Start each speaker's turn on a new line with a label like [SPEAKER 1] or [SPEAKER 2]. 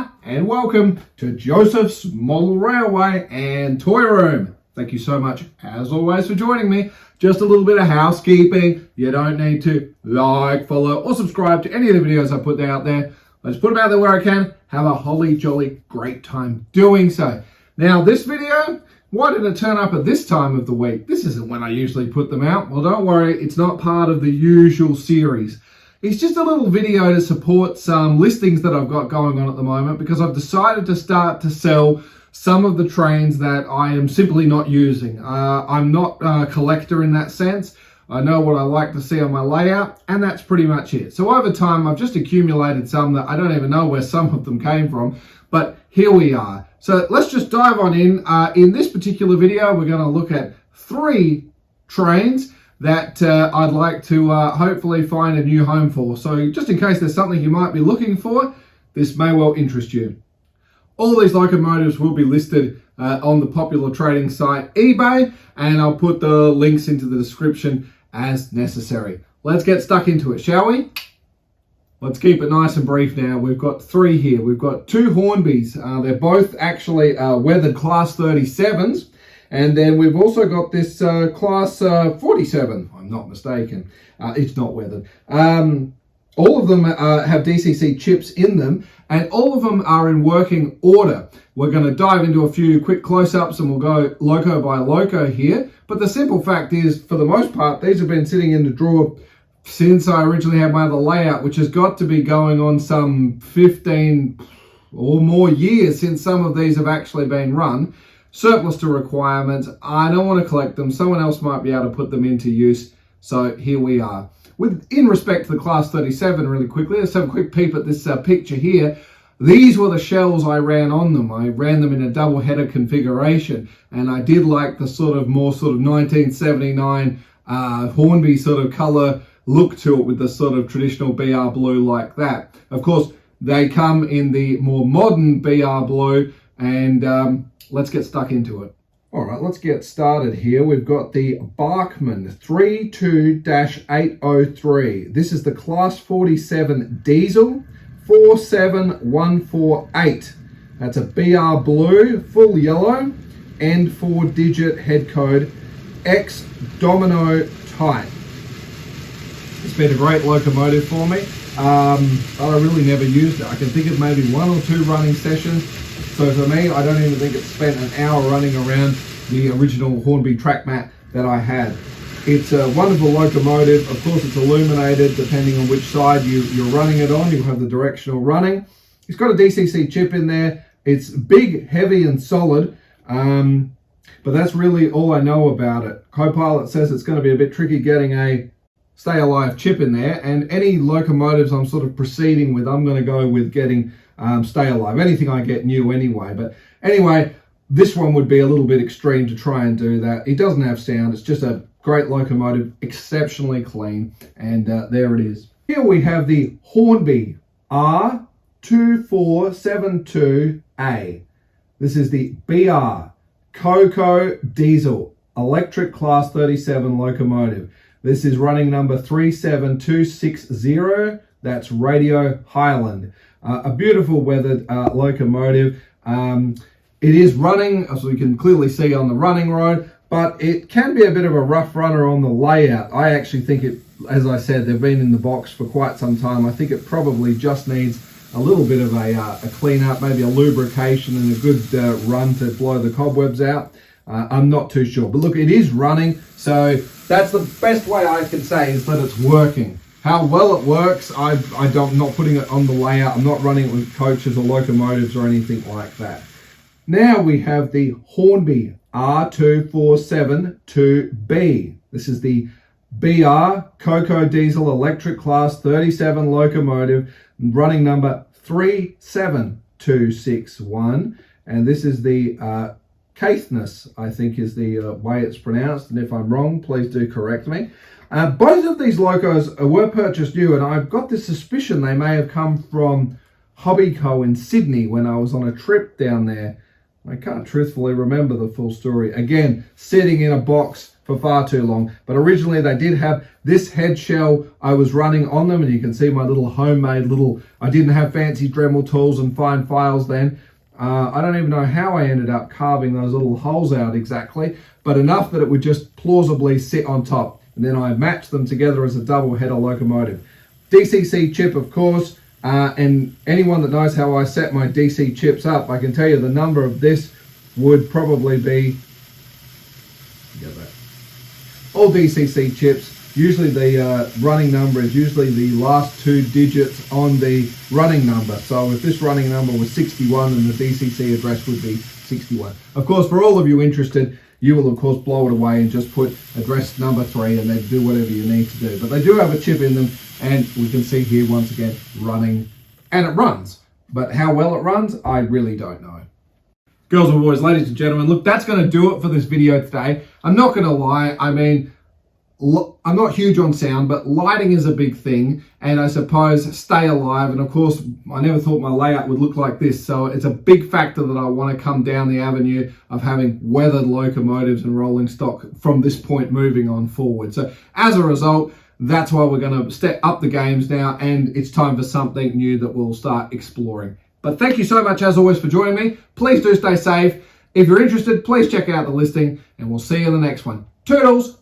[SPEAKER 1] Whyalla and welcome to Josef's Model Railway and Toy Room. Thank you so much, as always, for joining me. Just a little bit of housekeeping. You don't need to like, follow, or subscribe to any of the videos I put out there. I just put them out there where I can. Have a holly jolly great time doing so. Now, this video, why did it turn up at this time of the week? This isn't when I usually put them out. Well, don't worry, it's not part of the usual series. It's just a little video to support some listings that I've got going on at the moment because I've decided to start to sell some of the trains that I am simply not using. I'm not a collector in that sense. I know what I like to see on my layout, and that's pretty much it. So over time, I've just accumulated some that I don't even know where some of them came from, but here we are. So let's just dive on in. In this particular video, we're going to look at 3 trains that I'd like to hopefully find a new home for. So just in case there's something you might be looking for, this may well interest you. All these locomotives will be listed on the popular trading site eBay, and I'll put the links into the description as necessary. Let's get stuck into it, shall we? Let's keep it nice and brief now. We've got 3 here. We've got 2 Hornbys. They're both actually weathered Class 37s. And then we've also got this Class 47, I'm not mistaken. It's not weathered. All of them have DCC chips in them, and all of them are in working order. We're going to dive into a few quick close-ups and we'll go loco by loco here. But the simple fact is, for the most part, these have been sitting in the drawer since I originally had my other layout, which has got to be going on some 15 or more years since some of these have actually been run. Surplus to requirements. I don't want to collect them. Someone else might be able to put them into use. So here we are. In respect to the Class 37, really quickly, let's have a quick peep at this picture here. These were the shells I ran on them. I ran them in a double header configuration, and I did like the more 1979 Hornby sort of color look to it with the sort of traditional BR blue like that. Of course, they come in the more modern BR blue, and let's get stuck into it. All right, let's get started here. We've got the Bachmann 32-803. This is the Class 47 diesel 47148. That's a BR blue, full yellow, and 4-digit head code, X Domino type. It's been a great locomotive for me. But I really never used it. I can think of maybe 1 or 2 running sessions. So for me, I don't even think it spent an hour running around the original Hornby track mat that I had. It's a wonderful locomotive. Of course, it's illuminated depending on which side you're running it on. You have the directional running. It's got a DCC chip in there. It's big, heavy, and solid. But that's really all I know about it. Copilot says it's going to be a bit tricky getting a Stay Alive chip in there. And any locomotives I'm sort of proceeding with, I'm going to go with getting Stay Alive. Anything I get new anyway. But anyway, this one would be a little bit extreme to try and do that. It doesn't have sound. It's just a great locomotive, exceptionally clean. And there it is. Here we have the Hornby R2472A. This is the BR Peco diesel electric Class 37 locomotive. This is running number 37260. That's Radio Highland. A beautiful weathered locomotive. It is running, as we can clearly see on the running road, but it can be a bit of a rough runner on the layout. I actually think it, as I said, they've been in the box for quite some time. I think it probably just needs a little bit of a clean up, maybe a lubrication and a good run to blow the cobwebs out. I'm not too sure. But look, it is running, so that's the best way I can say is that it's working. How well it works, I'm not putting it on the layout. I'm not running it with coaches or locomotives or anything like that. Now we have the Hornby R2472B. This is the BR Peco diesel electric Class 37 locomotive, running number 37261. And this is the Caithness, I think is the way it's pronounced. And if I'm wrong, please do correct me. Both of these locos were purchased new, and I've got this suspicion they may have come from Hobbyco in Sydney when I was on a trip down there. I can't truthfully remember the full story. Again, sitting in a box for for far too long. But originally they did have this head shell I was running on them, and you can see my little homemade I didn't have fancy Dremel tools and fine files then. I don't even know how I ended up carving those little holes out exactly, but enough that it would just plausibly sit on top. And then I matched them together as a double header locomotive. DCC chip, of course, and anyone that knows how I set my DC chips up, I can tell you the number of this would probably be, all DCC chips, usually the running number is usually the last 2 digits on the running number. So if this running number was 61, then the DCC address would be 61. Of course, for all of you interested, you will of course blow it away and just put address number 3 and then do whatever you need to do. But they do have a chip in them, and we can see here once again running, and it runs. But how well it runs, I really don't know. Girls and boys, ladies and gentlemen, look, that's going to do it for this video today. I'm not going to lie, I mean, I'm not huge on sound, but lighting is a big thing, and I suppose stay alive. And of course, I never thought my layout would look like this, so it's a big factor that I want to come down the avenue of having weathered locomotives and rolling stock from this point moving on forward. So as a result, that's why we're going to step up the games now, and it's time for something new that we'll start exploring. But thank you so much, as always, for joining me. Please do stay safe. If you're interested, please check out the listing, and we'll see you in the next one. Toodles!